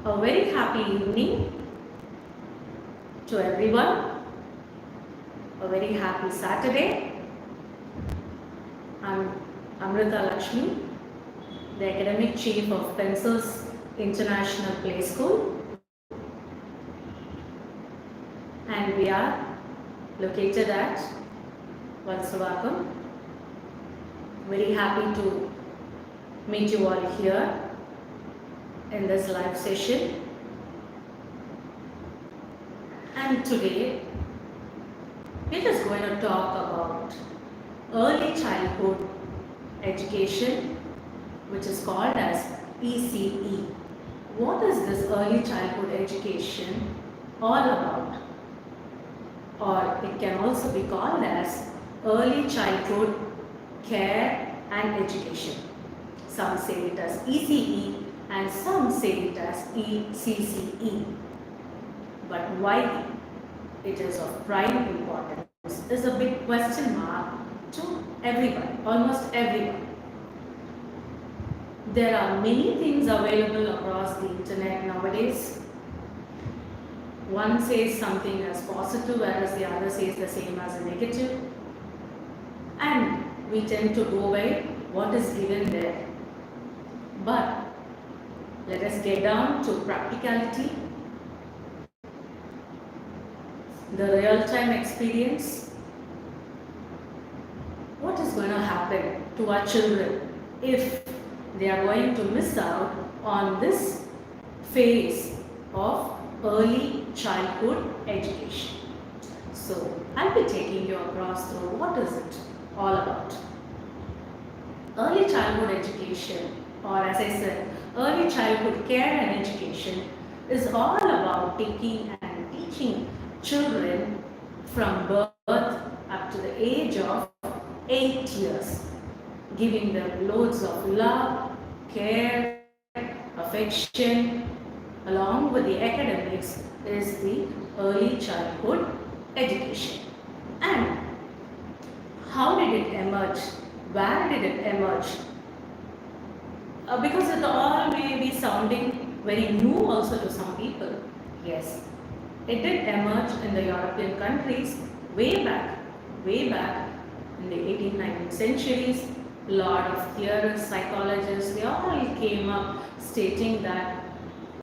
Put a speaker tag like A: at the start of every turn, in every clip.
A: A very happy evening to everyone. A very happy Saturday. I'm Amrita Lakshmi, the Academic Chief of Pencils International Play School. And we are located at Valsavakam. Very happy to meet you all here in this live session. And today we're just going to talk about early childhood education, which is called as ECE. What is this early childhood education all about? Or it can also be called as early childhood care and education. Some say it as ECE and some say it as ECCE. But why it is of prime importance is a big question mark to everyone, almost everyone. There are many things available across the internet nowadays. One says something as positive, whereas the other says the same as a negative. And we tend to go by what is given there. But let us get down to practicality, the real-time experience. What is going to happen to our children if they are going to miss out on this phase of early childhood education? So I'll be taking you across through what is it all about. Early childhood education, or as I said, early childhood care and education is all about taking and teaching children from birth up to the age of 8 years, giving them loads of love, care, affection, along with the academics is the early childhood education. And how did it emerge? Where did it emerge? Because it all may be sounding very new also to some people. Yes, it did emerge in the European countries way back in the 18th, 19th centuries. A lot of theorists, psychologists, they all came up stating that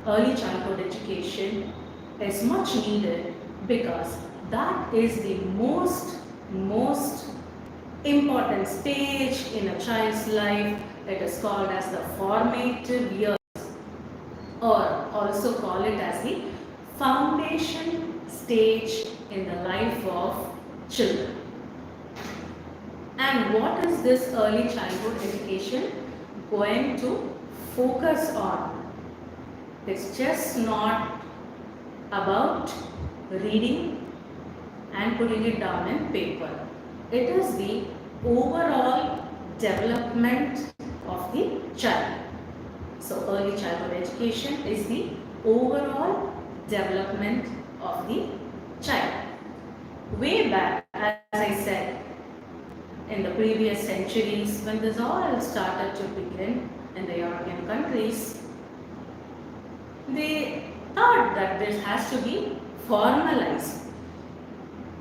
A: early childhood education is much needed because that is the most important stage in a child's life. It is called as the formative years, or also call it as the foundation stage in the life of children. And what is this early childhood education going to focus on? It's just not about reading and putting it down in paper. It is the overall development of the child. So early childhood education is the overall development of the child. Way back, as I said, in the previous centuries, when this all started to begin in the European countries, they thought that this has to be formalized.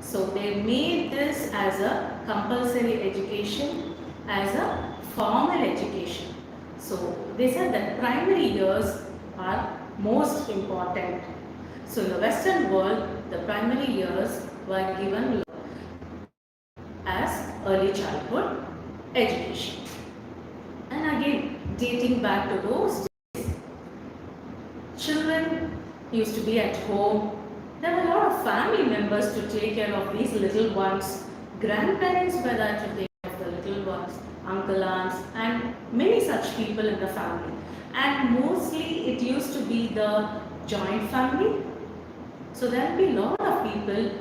A: So they made this as a compulsory education, as a formal education. So they said that primary years are most important. So in the Western world, the primary years were given as early childhood education. And again, dating back to those days, children used to be at home. There were a lot of family members to take care of these little ones. Grandparents were there to take care of the little ones, uncle, aunts, and many such people in the family. And mostly it used to be the joint family. So there would be a lot of people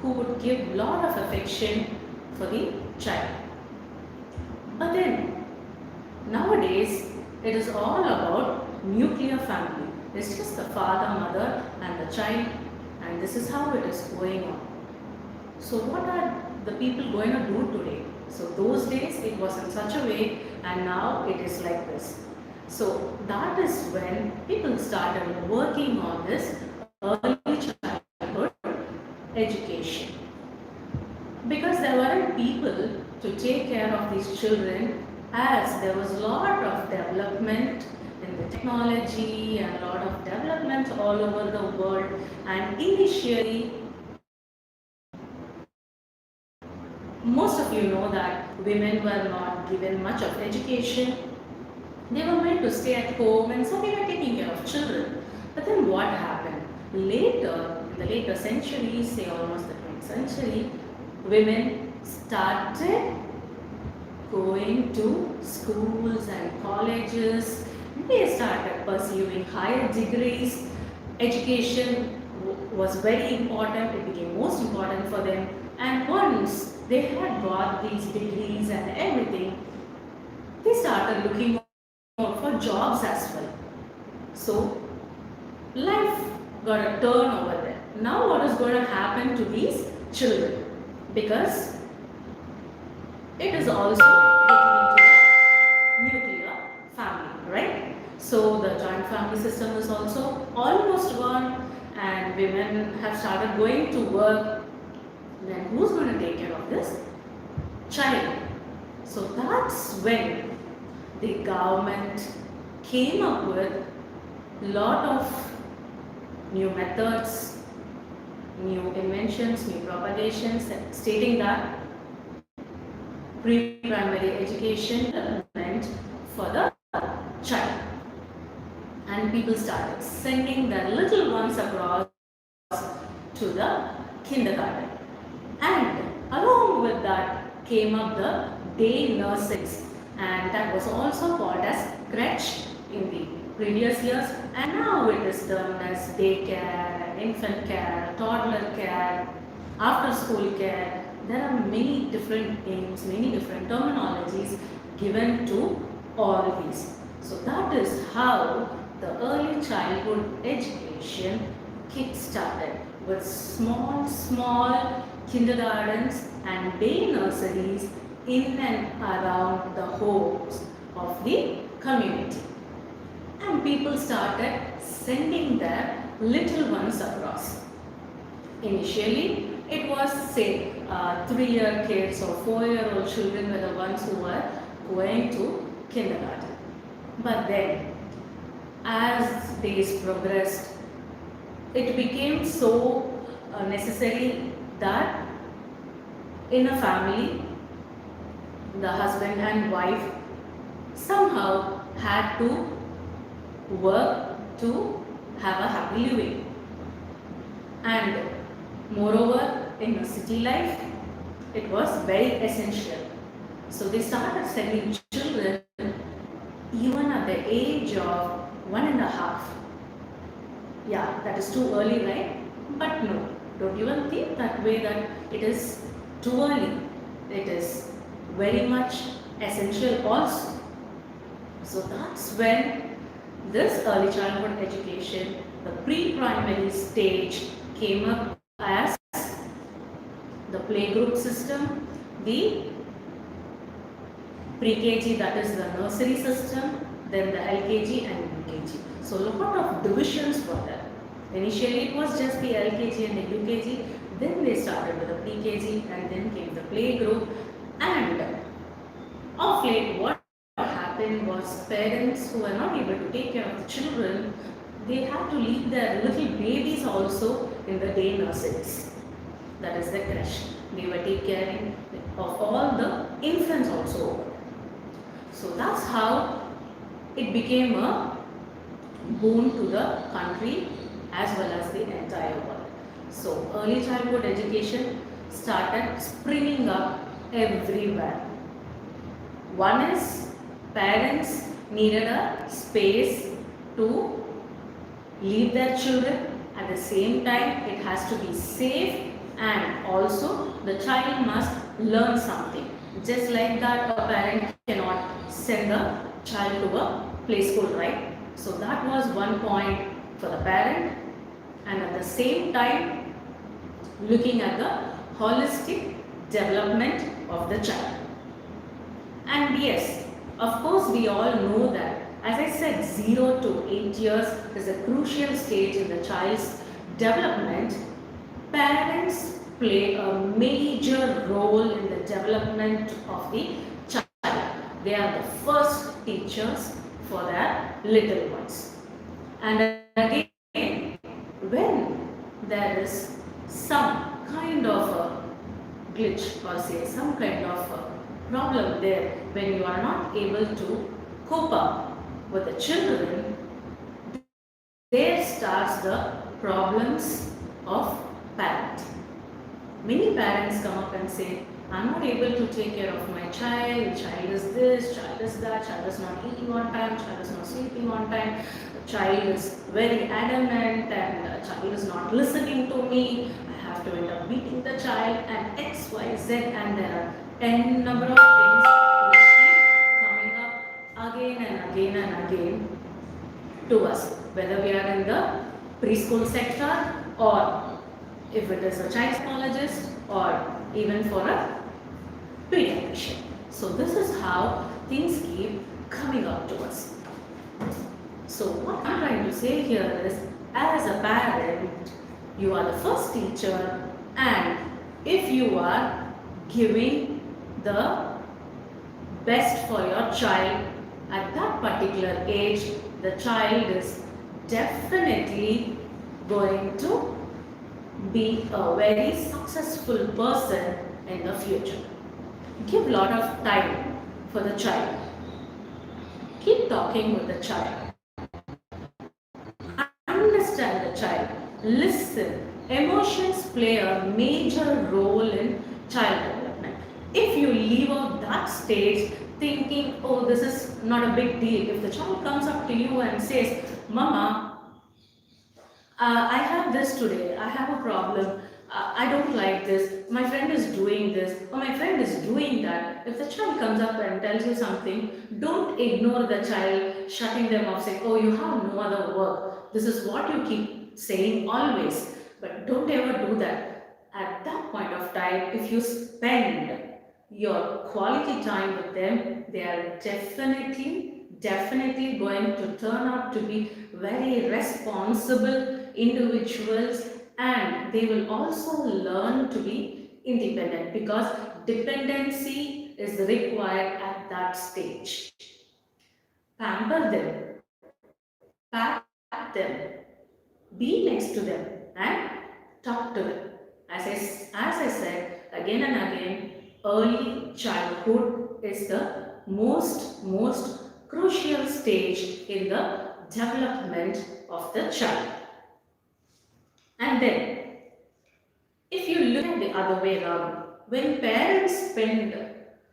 A: who would give a lot of affection for the child. But then, nowadays, it is all about nuclear family. It's just the father, mother and the child, and this is how it is going on. So what are the people going to do today? So those days it was in such a way, and now it is like this. So that is when people started working on this early childhood education. Because there weren't people to take care of these children, as there was a lot of development in the technology and a lot of development all over the world. And initially, most of you know that women were not given much of education. They were meant to stay at home, and so they were taking care of children. But then what happened? Later, in the later centuries, say almost the 20th century, women started going to schools and colleges. They started pursuing higher degrees. Education was very important. It became most important for them. And once they had got these degrees and everything, they started looking out for jobs as well. So life got a turn over there. Now what is going to happen to these children? Because it is also getting into a nuclear family, right? So the joint family system is also almost gone, and women have started going to work. Then who's going to take care of this child? So that's when the government came up with a lot of new methods, new inventions, new propagations, stating that pre-primary education meant for the child. And people started sending their little ones across to the kindergarten. And along with that came up the day nurseries, and that was also called as crèche in the previous years, and now it is termed as daycare, infant care, toddler care, after school care. There are many different names, many different terminologies given to all these. So that is how the early childhood education kick-started with small kindergartens and day nurseries in and around the homes of the community. And people started sending their little ones across. Initially, it was say 3-year kids or 4-year-old children were the ones who were going to kindergarten. But then, as days progressed, it became so necessary that in a family, the husband and wife somehow had to work to have a happy living. And moreover, in a city life, it was very essential. So they started sending children even at the age of 1.5. Yeah, that is too early, right? But no, don't even think that way that it is too early. It is very much essential also. So that's when this early childhood education, the pre-primary stage, came up as the playgroup system, the pre-KG, that is the nursery system, then the LKG and UKG. So a lot of divisions were there. Initially it was just the LKG and the UKG, then they started with the pre-KG and then came the playgroup. And of late what happened was parents who were not able to take care of the children, they had to leave their little babies also in the day nurseries. That is the crèche. They were taking care of all the infants also. So that's how it became a boon to the country as well as the entire world. So early childhood education started springing up everywhere. One is parents needed a space to leave their children. At the same time, it has to be safe, and also the child must learn something. Just like that, a parent cannot send the child to a play school, right? So that was one point for the parent, and at the same time looking at the holistic development of the child. And yes, of course we all know that As I said, 0 to 8 years is a crucial stage in the child's development. Parents play a major role in the development of the child. They are the first teachers for their little ones. And again, when there is some kind of a glitch or say some kind of a problem there, when you are not able to cope up with the children, there starts the problems of parent. Many parents come up and say, I'm not able to take care of my child is this, child is that, child is not eating on time, child is not sleeping on time, child is very adamant and child is not listening to me, I have to end up beating the child and X, Y, Z, and there are n number of things which keep coming up again and again and again to us, whether we are in the preschool sector or if it is a child psychologist or even for a pediatrician. So this is how things keep coming up to us. So what I'm trying to say here is, as a parent, you are the first teacher, and if you are giving the best for your child at that particular age, the child is definitely going to be a very successful person in the future. Give a lot of time for the child. Keep talking with the child. Understand the child. Listen. Emotions play a major role in child development. If you leave out that stage thinking, oh, this is not a big deal. If the child comes up to you and says, Mama, I have this today, I have a problem, I don't like this, my friend is doing this, or my friend is doing that. If the child comes up and tells you something, don't ignore the child, shutting them off, saying, oh, you have no other work. This is what you keep saying always. But don't ever do that. At that point of time, if you spend your quality time with them, they are definitely going to turn out to be very responsible individuals, and they will also learn to be independent because dependency is required at that stage. Pamper them, pat them, be next to them, and talk to them. As I said again and again, early childhood is the most crucial stage in the development of the child. And then, if you look at the other way around, when parents spend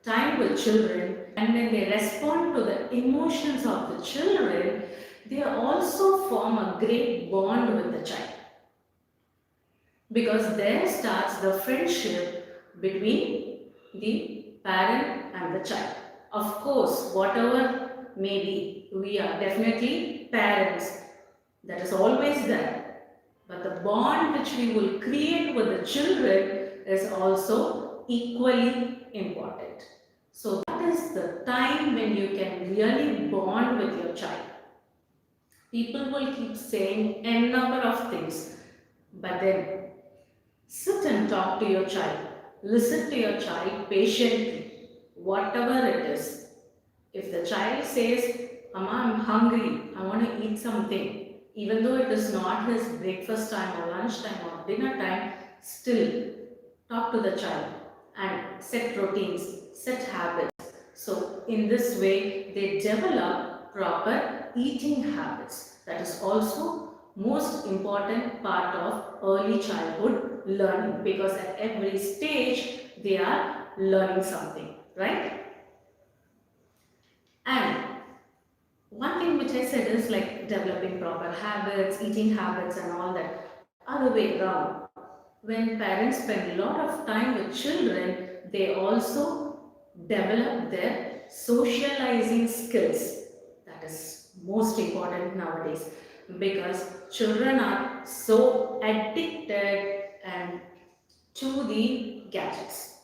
A: time with children and when they respond to the emotions of the children, they also form a great bond with the child. Because there starts the friendship between the parent and the child. Of course, whatever may be, we are definitely parents. That is always there. But the bond which we will create with the children is also equally important. So that is the time when you can really bond with your child. People will keep saying n number of things, but then sit and talk to your child. Listen to your child patiently, whatever it is. If the child says, Mama, I'm hungry, I want to eat something, even though it is not his breakfast time or lunch time or dinner time, still talk to the child and set routines, set habits. So, in this way, they develop proper eating habits. That is also most important part of early childhood learning, because at every stage they are learning something, right? And one thing which I said is like developing proper habits, eating habits, and all that. Other way around, when parents spend a lot of time with children, they also develop their socializing skills. That is most important nowadays, because children are so addicted and to the gadgets.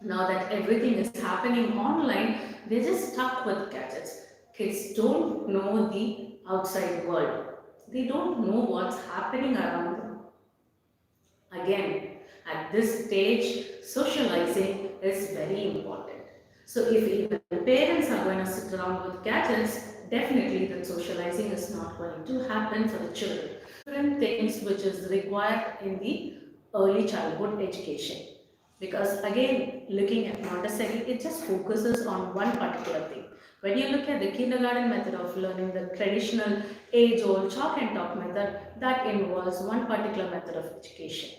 A: Now that everything is happening online, they're just stuck with gadgets. Kids don't know the outside world. They don't know what's happening around them. Again, at this stage, socializing is very important. So if even parents are going to sit around with gadgets, definitely that socializing is not going to happen for the children. Different things which is required in the early childhood education. Because again, looking at Montessori, it just focuses on one particular thing. When you look at the kindergarten method of learning, the traditional age-old chalk and talk method, that involves one particular method of education.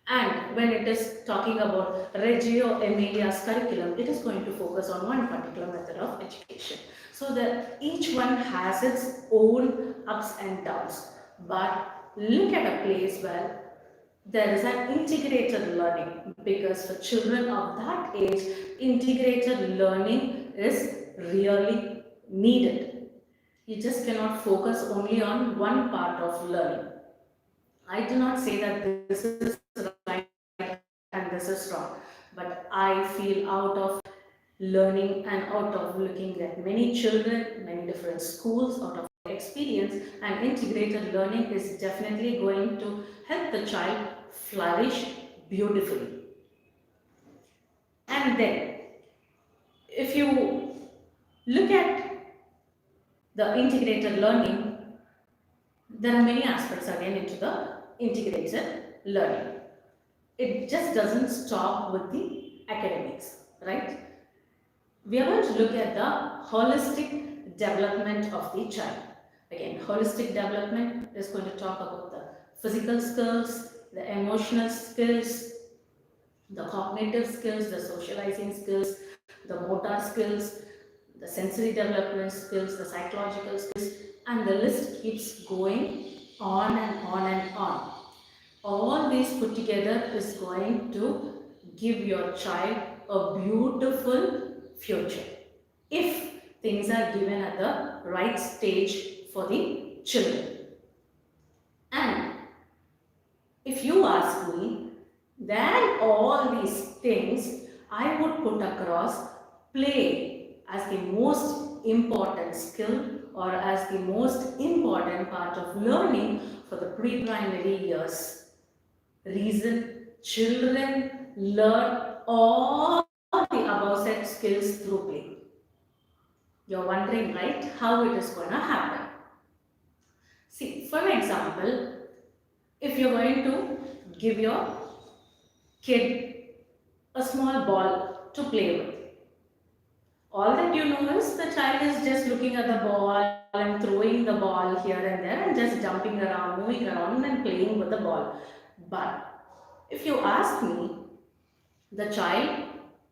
A: And when it is talking about Reggio Emilia's curriculum, it is going to focus on one particular method of education. So that each one has its own ups and downs. But look at a place where there is an integrated learning, because for children of that age, integrated learning is really needed. You just cannot focus only on one part of learning. I do not say that this is right and this is wrong, but I feel out of learning and out of looking at many children, many different schools, out of experience, and integrated learning is definitely going to help the child flourish beautifully. And then, if you look at the integrated learning, there are many aspects again into the integrated learning. It just doesn't stop with the academics, right? We are going to look at the holistic development of the child. Again, holistic development is going to talk about the physical skills, the emotional skills, the cognitive skills, the socializing skills, the motor skills, the sensory development skills, the psychological skills, and the list keeps going on and on and on. All these put together is going to give your child a beautiful future if things are given at the right stage for the children. And if you ask me, then all these things I would put across play as the most important skill or as the most important part of learning for the pre-primary years. Reason, children learn all the above said skills through play. You're wondering, right, how it is going to happen. See, for example, if you're going to give your kid a small ball to play with, all that you know is the child is just looking at the ball and throwing the ball here and there and just jumping around, moving around and playing with the ball. But if you ask me, the child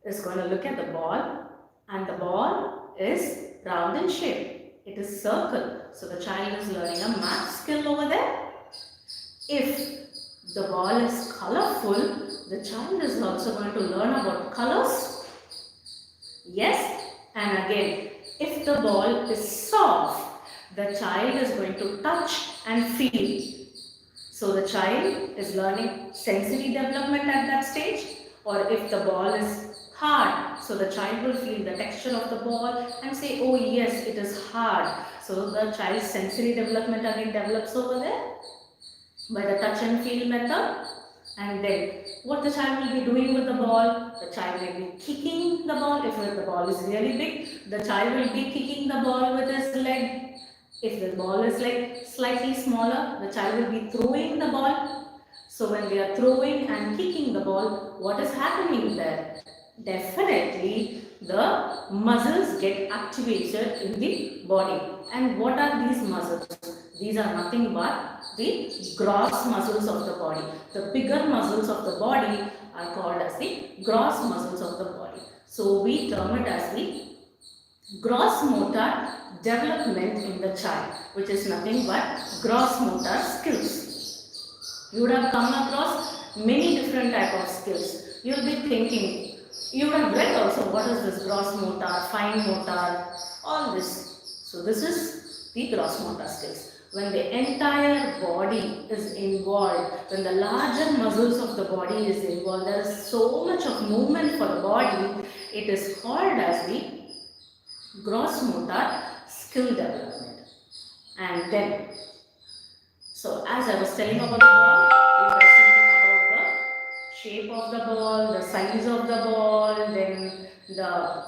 A: is going to look at the ball and the ball is round in shape. It is circle. So the child is learning a math skill over there. If the ball is colorful, the child is also going to learn about colors. Yes, and again, if the ball is soft, the child is going to touch and feel. So the child is learning sensory development at that stage. Or if the ball is hard, so the child will feel the texture of the ball and say, oh yes, it is hard. So the child's sensory development again develops over there by the touch and feel method. And then what the child will be doing with the ball, the child will be kicking the ball. If the ball is really big, the child will be kicking the ball with his leg. If the ball is like slightly smaller, the child will be throwing the ball. So when they are throwing and kicking the ball, what is happening there? Definitely the muscles get activated in the body. And what are these muscles? These are nothing but the gross muscles of the body. The bigger muscles of the body are called as the gross muscles of the body. So we term it as the gross motor development in the child, which is nothing but gross motor skills. You would have come across many different type of skills. You will be thinking, you would have read also what is this gross motor, fine motor, all this. So this is the gross motor skills. When the entire body is involved, when the larger muscles of the body is involved, there is so much of movement for the body, it is called as the gross motor skill development. And then, so as I was telling about the ball, we were thinking about the shape of the ball, the size of the ball, then the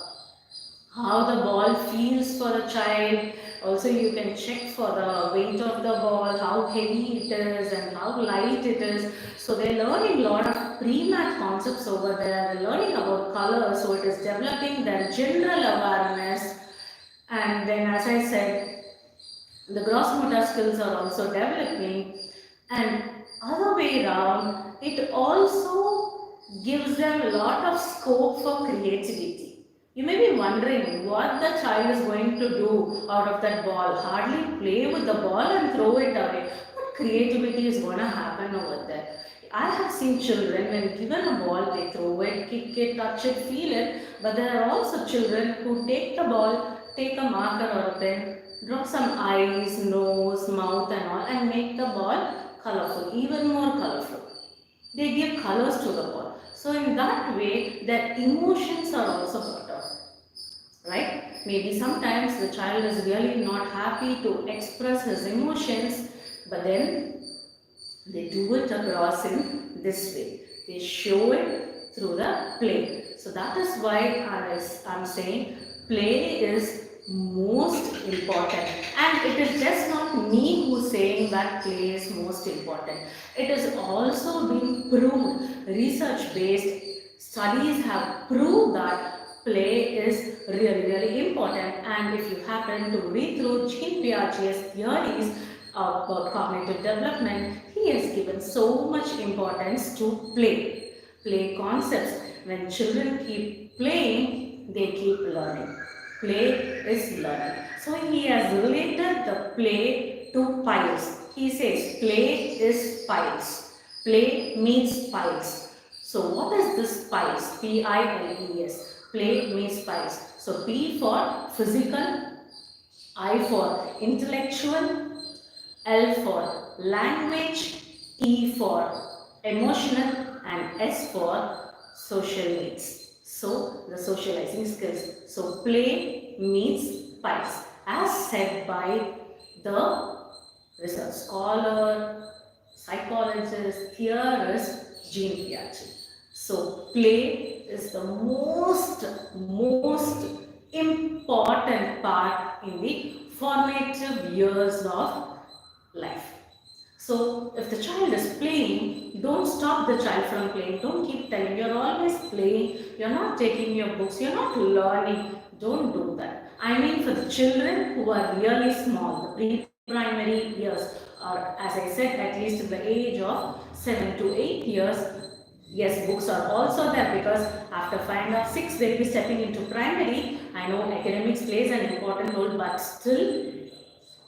A: how the ball feels for a child. Also, you can check for the weight of the ball, how heavy it is and how light it is. So they're learning a lot of pre-math concepts over there. They're learning about colors, so it is developing their general awareness. And then, as I said, the gross motor skills are also developing. And other way around, it also gives them a lot of scope for creativity. You may be wondering what the child is going to do out of that ball. Hardly play with the ball and throw it away. What creativity is going to happen over there? I have seen children, when given a ball, they throw it, kick it, touch it, feel it. But there are also children who take the ball, take a marker or a pen, draw some eyes, nose, mouth and all, and make the ball colorful, even more colorful. They give colors to the ball. So in that way, their emotions are also brought out. Right? Maybe sometimes the child is really not happy to express his emotions, but then they do it across in this way. They show it through the play. So that is why I'm saying play is most important, and it is just not me who's saying that play is most important. It is also being proved, research based studies have proved that play is really important. And if you happen to read through Jean Piaget's theories about cognitive development, he has given so much importance to play concepts. When children keep playing, they keep learning. Play is learning. So he has related the play to piles. He says play is piles. Play means piles. So what is this piles? P-I-L-E-S. Play means piles. So P for physical, I for intellectual, L for language, E for emotional, and S for social needs. So the socializing skills. So play means piles, as said by the research scholar, psychologist, theorist Jean Piaget. So play is the most important part in the formative years of life. So if the child is playing, don't stop the child from playing. Don't keep telling you're always playing, you're not taking your books, you're not learning. Don't do that. I mean, for the children who are really small, the pre-primary years, or as I said, at least in the age of 7 to 8 years, yes, books are also there, because after 5 or 6 they'll be stepping into primary. I know academics plays an important role, but still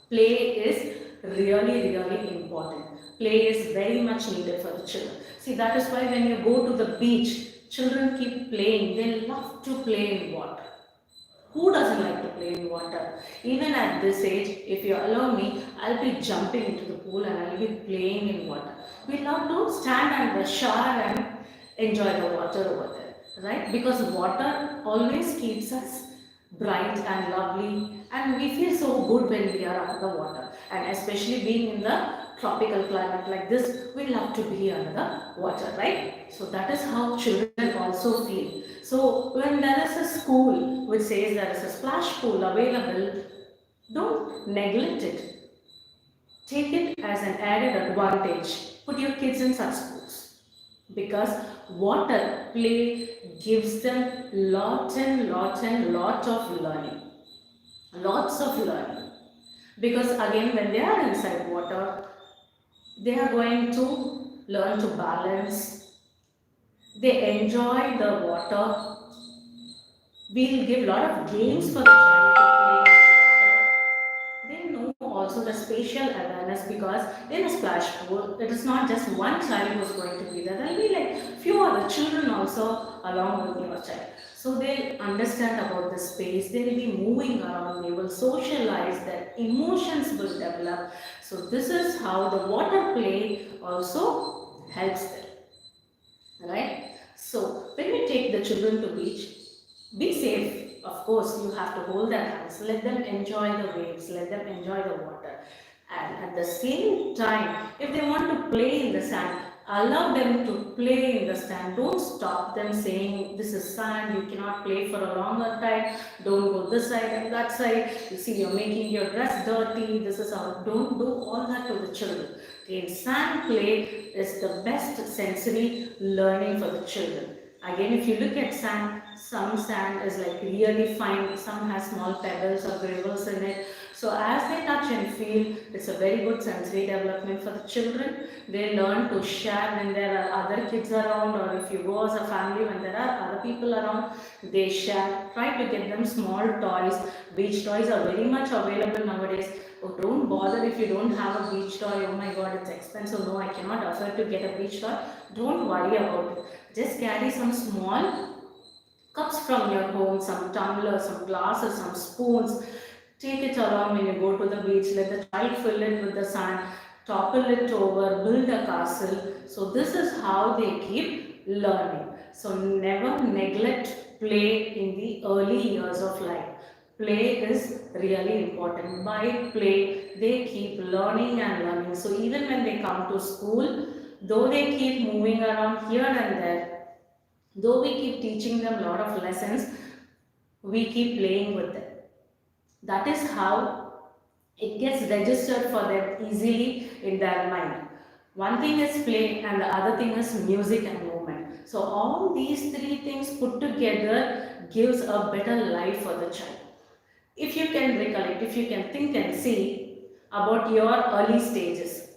A: play is really important. Play is very much needed for the children. See, that is why when you go to the beach, children keep playing. They love to play in water. Who doesn't like to play in water? Even at this age, if you allow me, I'll be jumping into the pool and I'll be playing in water. We love to stand at the shore and enjoy the water over there, right? Because water always keeps us bright and lovely, and we feel so good when we are under the water. And especially being in the tropical climate like this, we love to be under the water, right? So that is how children also feel. So when there is a school which says there is a splash pool available, don't neglect it. Take it as an added advantage. Put your kids in such schools, because water play gives them lot of learning. Lots of learning. Because again, when they are inside water, they are going to learn to balance. They enjoy the water. We'll give a lot of games for the child to play in the water. They know also the spatial awareness, because in a splash pool, it is not just one child who is going to be there. There will be like few other children also along with your child. So they understand about the space, they will be moving around, they will socialize, their emotions will develop. So this is how the water play also helps them, right? So when we take the children to beach, be safe. of course, you have to hold their hands, let them enjoy the waves, let them enjoy the water. And at the same time, if they want to play in the sand, allow them to play in the sand. Don't stop them saying, this is sand, you cannot play for a longer time, don't go this side and that side, you see, you're making your dress dirty, this is how. Don't do all that to the children. Okay, sand play is the best sensory learning for the children. Again, if you look at sand, some sand is like really fine, some has small pebbles or gravels in it. So as they touch and feel, it's a very good sensory development for the children. They learn to share when there are other kids around, or if you go as a family when there are other people around, they share. Try to get them small toys. Beach toys are very much available nowadays. Oh, don't bother if you don't have a beach toy. Oh my god, it's expensive. No, I cannot afford to get a beach toy. Don't worry about it. Just carry some small cups from your home, some tumblers, some glasses, some spoons. Take it along when you go to the beach. Let the child fill it with the sand, topple it over, build a castle. So this is how they keep learning. So never neglect play in the early years of life. Play is really important. By play, they keep learning and learning. So even when they come to school, though they keep moving around here and there, though we keep teaching them a lot of lessons, we keep playing with them. That is how it gets registered for them easily in their mind. One thing is play and the other thing is music and movement. So all these three things put together gives a better life for the child. If you can recollect, if you can think and see about your early stages,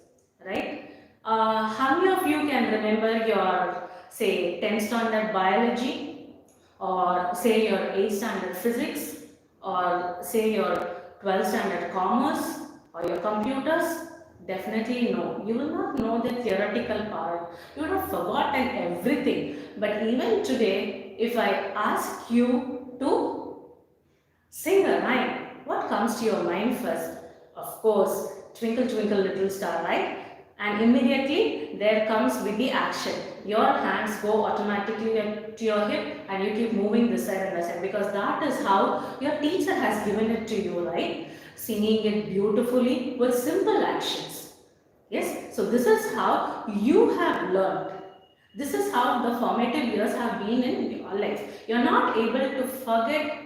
A: right? How many of you can remember your, say, 10th standard biology, or say your 8th standard physics, or say your 12th standard commerce, or your computers? Definitely no. You will not know the theoretical part. You would have forgotten everything. But even today, if I ask you to sing a rhyme, what comes to your mind first? Of course, Twinkle Twinkle Little Star, right? And immediately there comes with the action. Your hands go automatically to your hip and you keep moving this side and that side, because that is how your teacher has given it to you, right? Singing it beautifully with simple actions. Yes, so this is how you have learned. This is how the formative years have been in your life. You're not able to forget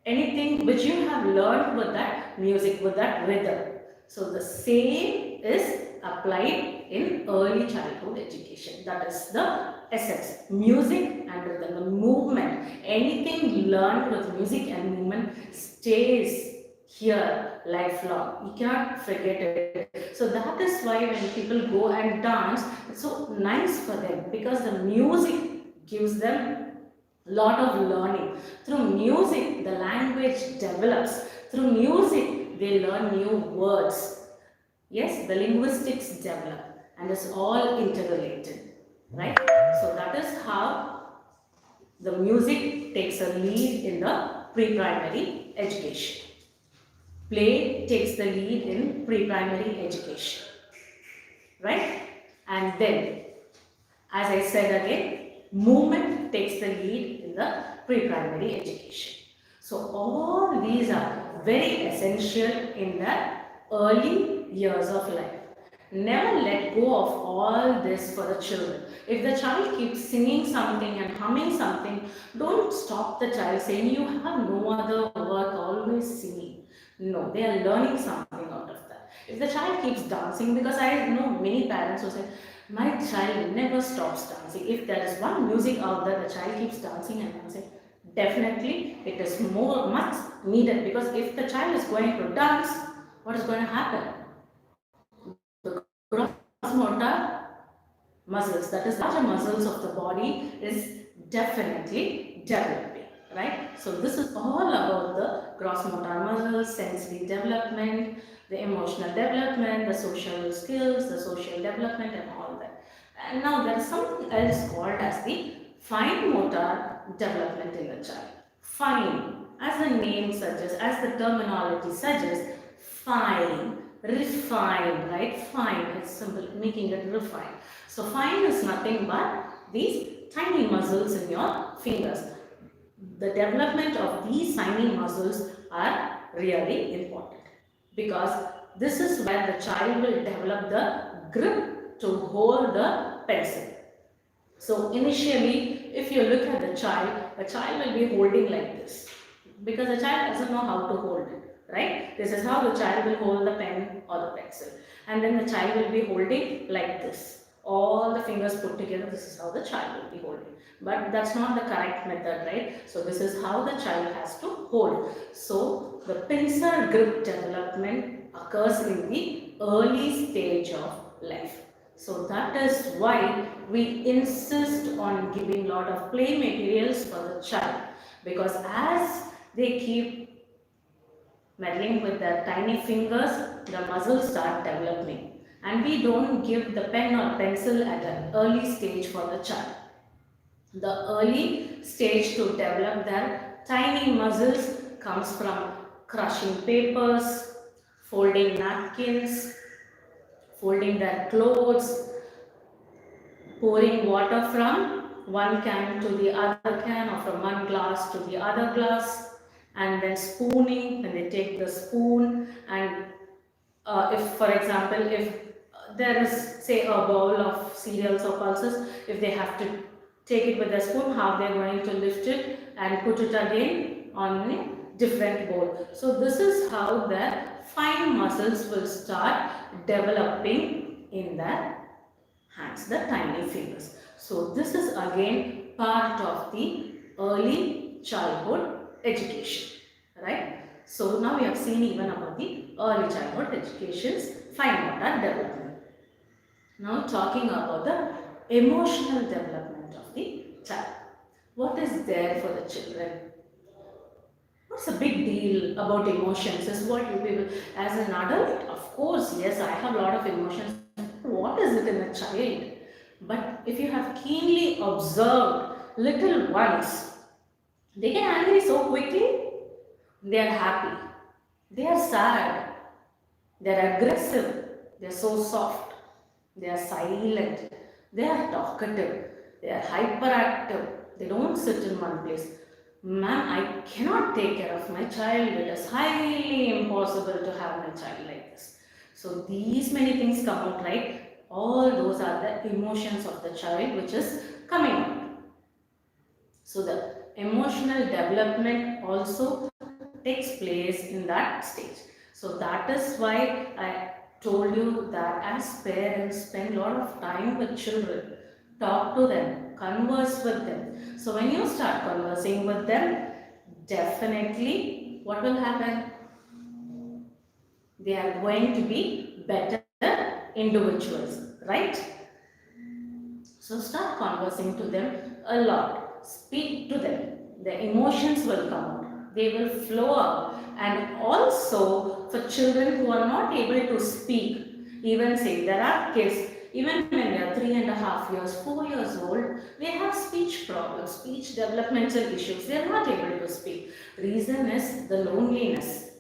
A: anything which you have learned with that music, with that rhythm. So the same is applied in early childhood education. That is the essence. Music and rhythm, the movement. Anything learned with music and movement stays here lifelong. You cannot forget it. So that is why when people go and dance, it's so nice for them, because the music gives them lot of learning. Through music, the language develops. Through music, they learn new words. Yes, the linguistics develop, and it's all interrelated, right? So that is how the music takes a lead in the pre-primary education. Play takes the lead in pre-primary education, right? And then, as I said again, movement takes the lead in the pre-primary education. So all these are very essential in the early years of life. Never let go of all this for the children. If the child keeps singing something and humming something, don't stop the child saying you have no other work, always singing. No, they are learning something out of that. If the child keeps dancing, because I know many parents who say, my child never stops dancing. If there is one music out there, the child keeps dancing and dancing. Definitely, it is much needed, because if the child is going to dance, what is going to happen? The gross motor muscles, that is larger muscles of the body, is definitely developing, right? So this is all about the gross motor muscles, sensory development, the emotional development, the social skills, the social development, and all that. And now there is something else called as the fine motor development in the child. Fine, as the name suggests, as the terminology suggests, fine, refined, right? Fine, it's simple, making it refined. So fine is nothing but these tiny muscles in your fingers. The development of these tiny muscles are really important, because this is where the child will develop the grip to hold the pencil. So initially, if you look at the child, a child will be holding like this, because the child doesn't know how to hold it, right? This is how the child will hold the pen or the pencil, and then the child will be holding like this. All the fingers put together, this is how the child will be holding. But that's not the correct method, right? So this is how the child has to hold. So the pincer grip development occurs in the early stage of life. So that is why we insist on giving lot of play materials for the child, because as they keep meddling with their tiny fingers, the muscles start developing, and we don't give the pen or pencil at an early stage for the child. The early stage to develop their tiny muscles comes from crushing papers, folding napkins, folding their clothes, pouring water from one can to the other can, or from one glass to the other glass, and then spooning when they take the spoon. And if, for example, if there is, say, a bowl of cereals or pulses, if they have to take it with a spoon, how they're going to lift it and put it again on a different bowl. So this is how their fine muscles will start developing in their hands, the tiny fingers. So this is again part of the early childhood education, right? So now we have seen even about the early childhood education's fine motor development. Now talking about the emotional development of the child. What is there for the children? What's the big deal about emotions? Is what you people, as an adult, of course, yes, I have a lot of emotions. What is it in a child? But if you have keenly observed little ones, they get angry so quickly, they are happy, they are sad, they are aggressive, they are so soft, they are silent, they are talkative, they are hyperactive, they don't sit in one place. Ma'am, I cannot take care of my child. It is highly impossible to have my child like this. So these many things come out, right? All those are the emotions of the child which is coming out. So the emotional development also takes place in that stage. So that is why I told you that as parents spend a lot of time with children, talk to them, converse with them. So when you start conversing with them, definitely what will happen? They are going to be better individuals, right? So start conversing to them a lot. Speak to them. Their emotions will come out. They will flow out. And also for children who are not able to speak, even say there are kids, even when they are 3.5 years, 4 years old, they have speech problems, speech developmental issues. They are not able to speak. Reason is the loneliness,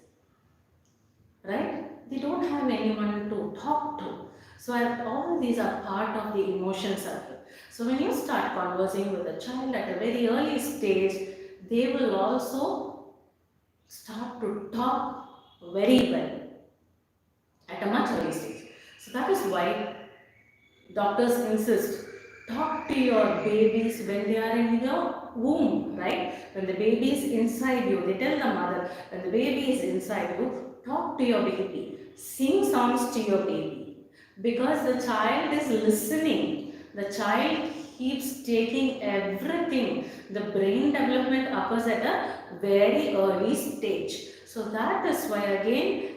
A: right? They don't have anyone to talk to. So all these are part of the emotion circle. So when you start conversing with a child at a very early stage, they will also start to talk very well at a much early stage. So that is why doctors insist, talk to your babies when they are in your womb, right? When the baby is inside you, they tell the mother, when the baby is inside you, talk to your baby, sing songs to your baby, because the child is listening. The child keeps taking everything. The brain development occurs at a very early stage. So that is why again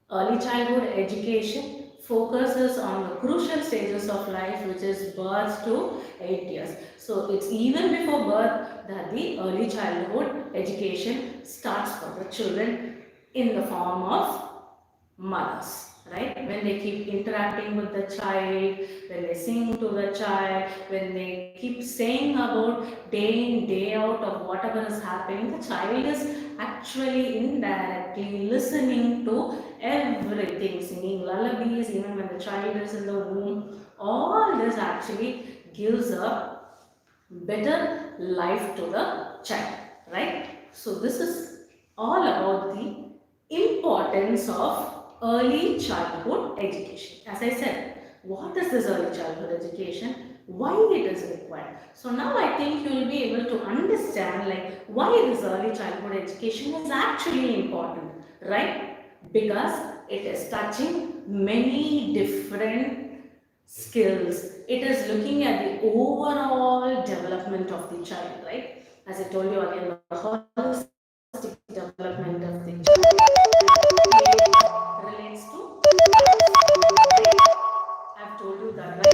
A: early childhood education focuses on the crucial stages of life, which is birth to 8 years. So it's even before birth that the early childhood education starts for the children in the form of mothers, right? When they keep interacting with the child, when they sing to the child, when they keep saying about day in, day out of whatever is happening, the child is actually indirectly listening to everything, singing lullabies, even when the child is in the womb. All this actually gives a better life to the child. right? So this is all about the importance of early childhood education. As I said, what is this early childhood education? Why it is required? So now I think you will be able to understand like why this early childhood education is actually important, right? Because it is touching many different skills. It is looking at the overall development of the child, right? As I told you again, the holistic development of the child relates to, right? I've told you that, right?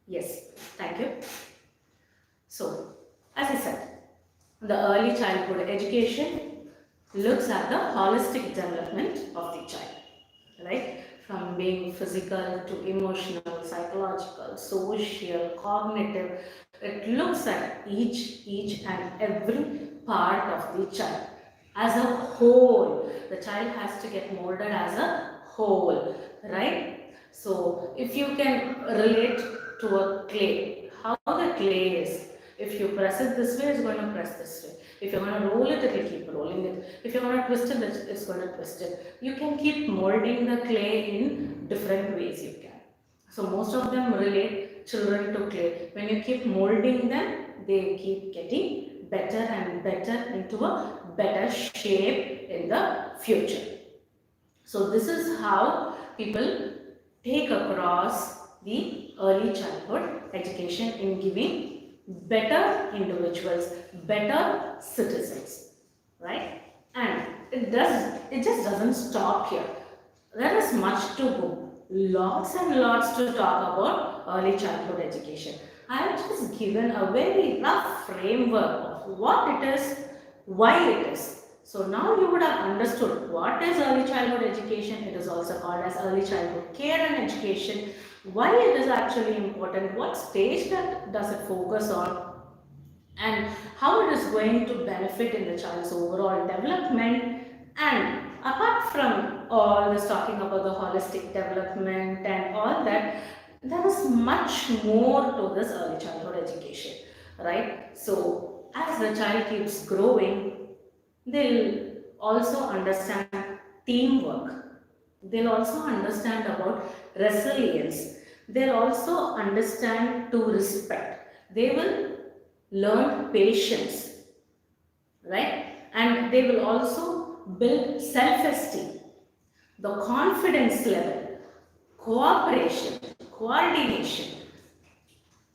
A: Yes, thank you. So, as I said, the early childhood education looks at the holistic development of the child, right? From being physical to emotional, psychological, social, cognitive. It looks at each and every part of the child as a whole. The child has to get molded as a whole, right? So if you can relate to a clay, how the clay is. If you press it this way, it's going to press this way. If you're going to roll it, it will keep rolling it. If you're going to twist it, it's going to twist it. You can keep molding the clay in different ways you can. So most of them relate children to clay. When you keep molding them, they keep getting better and better into a better shape in the future. So this is how people take across the early childhood education in giving better individuals, better citizens, right? And it just doesn't stop here. There is much to go. Lots and lots to talk about early childhood education. I have just given a very rough framework of what it is, why it is. So now you would have understood what is early childhood education. It is also called as early childhood care and education. Why it is actually important, what stage does it focus on, and how it is going to benefit in the child's overall development. And apart from all this talking about the holistic development and all that, there is much more to this early childhood education, right? So as the child keeps growing, they'll also understand teamwork. They'll also understand about resilience. They'll also understand to respect. They will learn patience, right? And they will also build self-esteem, the confidence level, cooperation, coordination.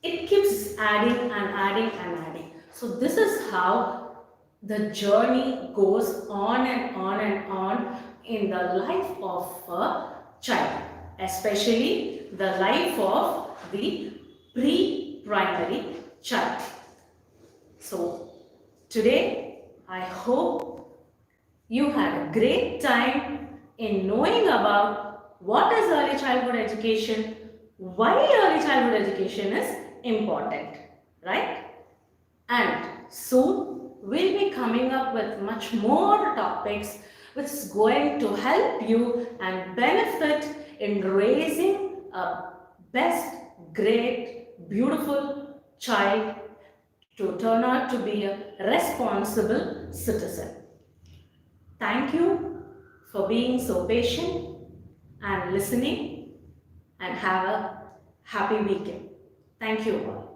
A: It keeps adding and adding and adding. So this is how the journey goes on and on and on in the life of a child, especially the life of the pre-primary child. So today I hope you had a great time in knowing about what is early childhood education, why early childhood education is important, right? And soon we'll be coming up with much more topics which is going to help you and benefit in raising a best, great, beautiful child to turn out to be a responsible citizen. Thank you for being so patient and listening, and have a happy weekend. Thank you all.